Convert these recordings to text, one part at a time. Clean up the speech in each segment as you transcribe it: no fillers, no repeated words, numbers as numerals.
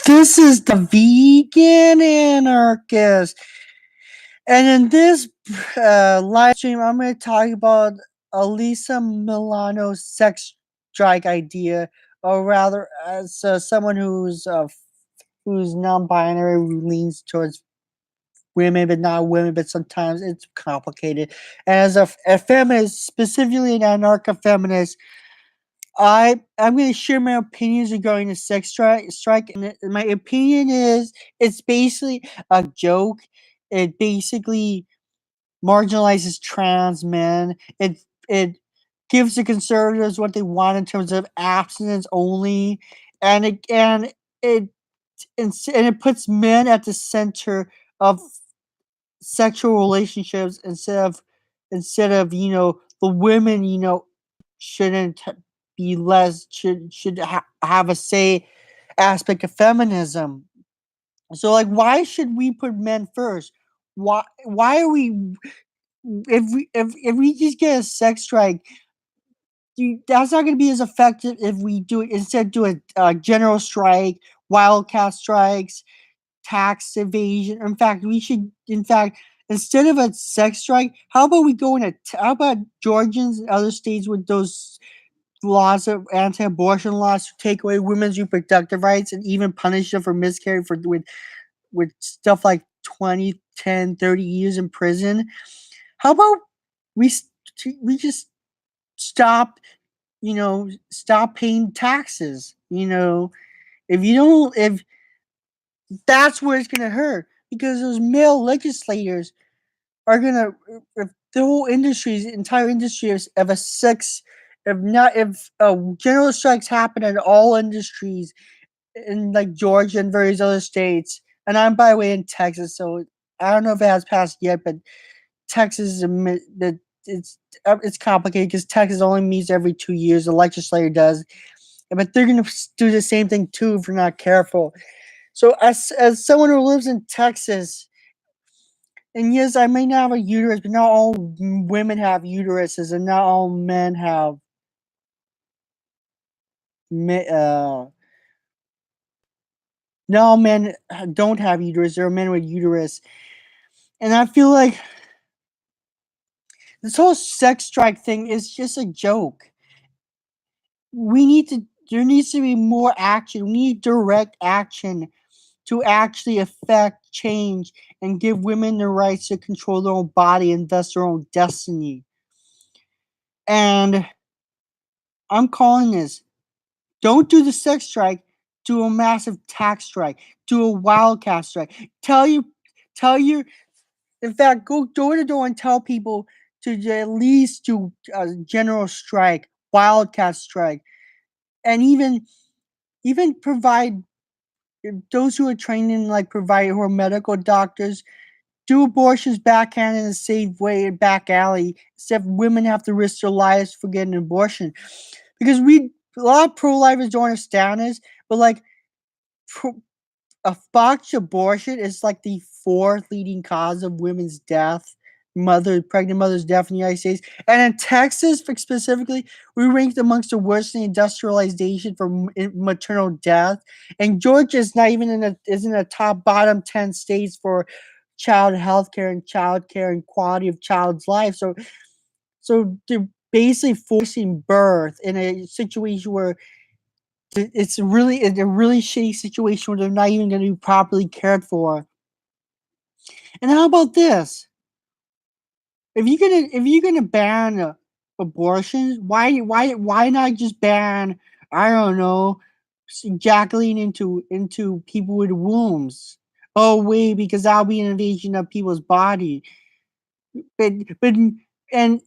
This is the vegan anarchist, and in this live stream, I'm going to talk about Alyssa Milano's sex strike idea, or rather, as someone who's non-binary, who leans towards women, but not women, but sometimes it's complicated. And as a feminist, specifically an anarcho-feminist, I'm going to share my opinions regarding the sex strike, and my opinion is it's basically a joke. It basically marginalizes trans men. It gives the conservatives what they want in terms of abstinence only, and it puts men at the center of sexual relationships instead of the women shouldn't be less should have a say aspect of feminism. So like, why should we put men first? Why are we if we just get a sex strike, that's not going to be as effective if we do it instead do a general strike, wildcat strikes, tax evasion. In fact, we should, instead of a sex strike, how about we go in how about Georgians and other states with those laws of anti-abortion laws to take away women's reproductive rights and even punish them for miscarriage with stuff like 20, 10, 30 years in prison. How about we we just stop, stop paying taxes? If you don't, if that's where it's gonna hurt, because those male legislators are gonna, if the whole industry's entire industry of a sex, if general strikes happen in all industries in like Georgia and various other states, and I'm by the way in Texas, so I don't know if it has passed yet, but Texas is that it's complicated because Texas only meets every 2 years. The legislature does, but they're gonna do the same thing too if we're not careful. So as someone who lives in Texas, and yes, I may not have a uterus, but not all women have uteruses, and not all men have. Uh, Not all men don't have uterus. There are men with uterus, and I feel like this whole sex strike thing is just a joke. We need to. There needs to be more action. We need direct action to actually affect change and give women the rights to control their own body and thus their own destiny. And I'm calling this: don't do the sex strike, do a massive tax strike, do a wildcat strike. Tell your, in fact, go door to door and tell people to at least do a general strike, wildcat strike, and even provide those who are trained in like provide who are medical doctors, do abortions backhand in a safe way and back alley, except women have to risk their lives for getting an abortion. Because a lot of pro-lifers don't understand this, but like pro, a botched abortion is like the fourth leading cause of women's death, pregnant mothers' death in the United States. And in Texas, specifically, we ranked amongst the worst in industrialization for maternal death. And Georgia is not even is in the top bottom 10 states for child health care and child care and quality of child's life. So they're basically forcing birth in a situation where it's really a really shitty situation where they're not even going to be properly cared for. And how about this? If you're gonna ban abortions, why not just ban, I don't know, ejaculating into people with wombs? Oh wait, because that'll be an invasion of people's body. But and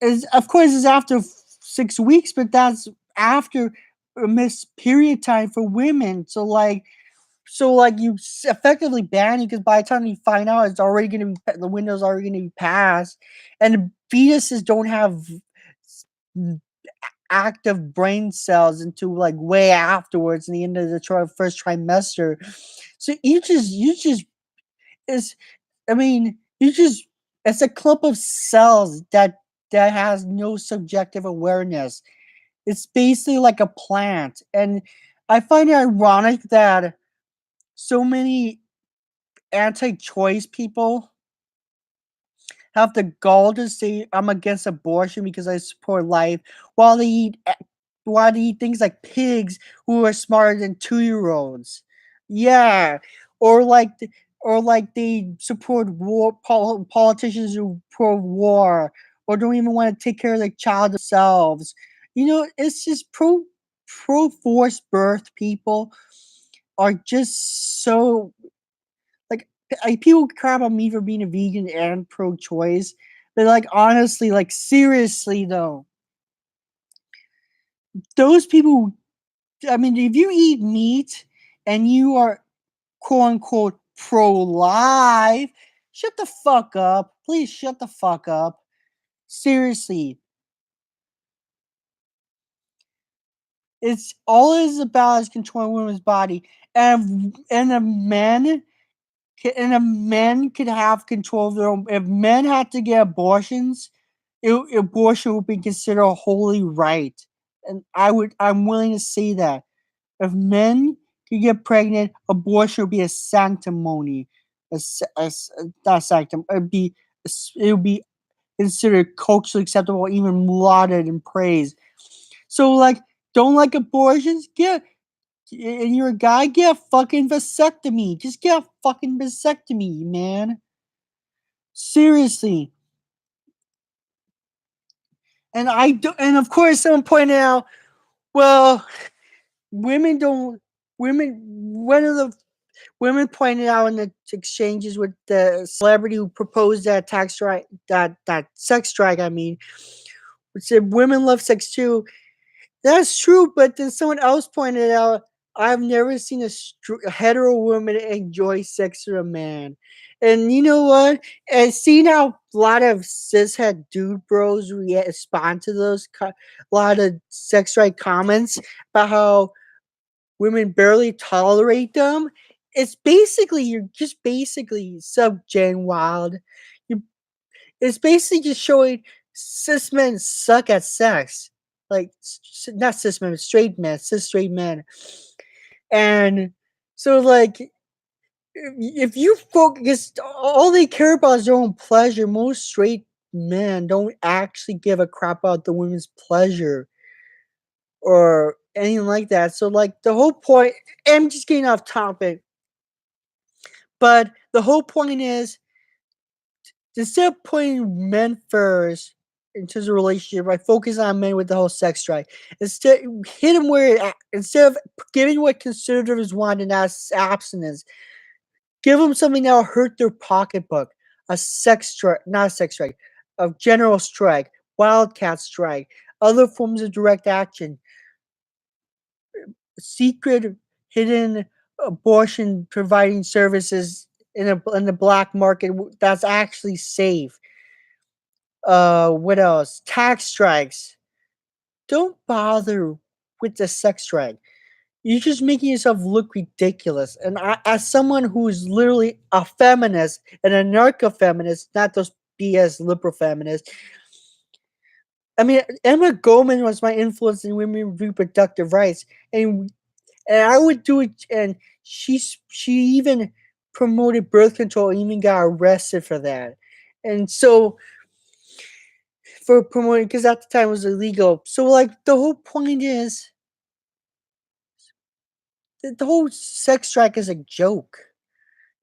is of course it's after 6 weeks, but that's after a missed period time for women. So you effectively ban it because by the time you find out, it's already going to be the window's already going to be passed, and fetuses don't have active brain cells until like way afterwards in the end of the first trimester. So you just is I mean you just it's a clump of cells that has no subjective awareness. It's basically like a plant, and I find it ironic that so many anti-choice people have the gall to say I'm against abortion because I support life, while they eat while they eat things like pigs who are smarter than 2-year-olds. Yeah, or like or like they support politicians who pro war or don't even want to take care of their child themselves. It's just pro forced birth people are just so like people crap on me for being a vegan and pro-choice, but like honestly, like seriously though, those people. I mean, if you eat meat and you are quote unquote pro-life, shut the fuck up. Please shut the fuck up. Seriously, it's all it is about is controlling women's body, and a men could have control of their own. If men had to get abortions, abortion would be considered a holy right, and I'm willing to say that if men could get pregnant, abortion would be a sanctimony, not sanctum. It would be considered culturally acceptable, even lauded and praised. So like, don't like abortions? And you're a guy, get a fucking vasectomy. Just get a fucking vasectomy, man. Seriously. And I do, and of course, someone pointed out, well, women don't. One of the women pointed out in the exchanges with the celebrity who proposed that tax strike, that sex strike. I mean, which said women love sex too. That's true, but then someone else pointed out, I've never seen a hetero woman enjoy sex with a man. And you know what? And seeing how a lot of cishet dude bros respond to a lot of sex right comments about how women barely tolerate them, it's basically, you're just basically sub Gen Wild. You It's basically just showing cis men suck at sex. Like, not cis men, straight men, cis straight men. And so, like, if you focus, all they care about is their own pleasure. Most straight men don't actually give a crap about the women's pleasure or anything like that. So, like, the whole point, I'm just getting off topic, but the whole point is, instead of putting men first in terms of relationship, I focus on men with the whole sex drive. Instead, hit them where instead of giving what conservatives want, and that's abstinence, give them something that will hurt their pocketbook. A sex strike, not a sex strike, a general strike, wildcat strike, other forms of direct action, secret, hidden abortion providing services in the black market that's actually safe. What else? Tax strikes. Don't bother with the sex strike. You're just making yourself look ridiculous. And as someone who's literally a feminist and a narco-feminist, not those BS liberal feminists. I mean, Emma Goldman was my influence in women reproductive rights, and I would do it. And she even promoted birth control and even got arrested for that. And so for promoting, because at the time it was illegal. So like the whole point is the whole sex strike is a joke.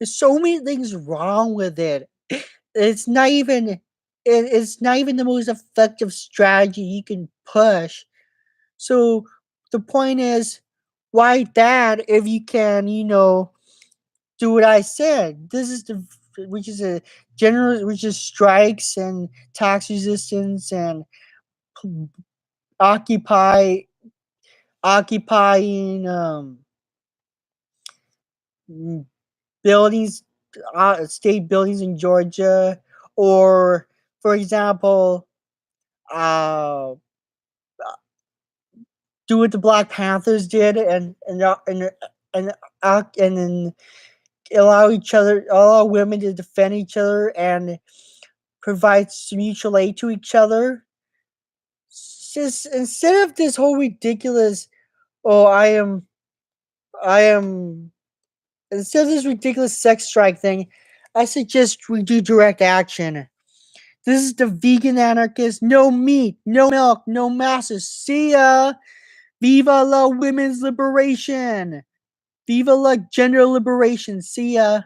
There's so many things wrong with it. It's not even it's not even the most effective strategy you can push. So the point is, why that if you can, do what I said? This is the which is a general, which is strikes and tax resistance and occupy occupying mm, buildings, state buildings in Georgia, or for example, uh, do what the Black Panthers did, and then allow women to defend each other and provide mutual aid to each other. Just instead of this whole ridiculous, oh, I am Instead of this ridiculous sex strike thing, I suggest we do direct action. This is the vegan anarchist. No meat, no milk, no masses. See ya! Viva la women's liberation! Viva la gender liberation! See ya!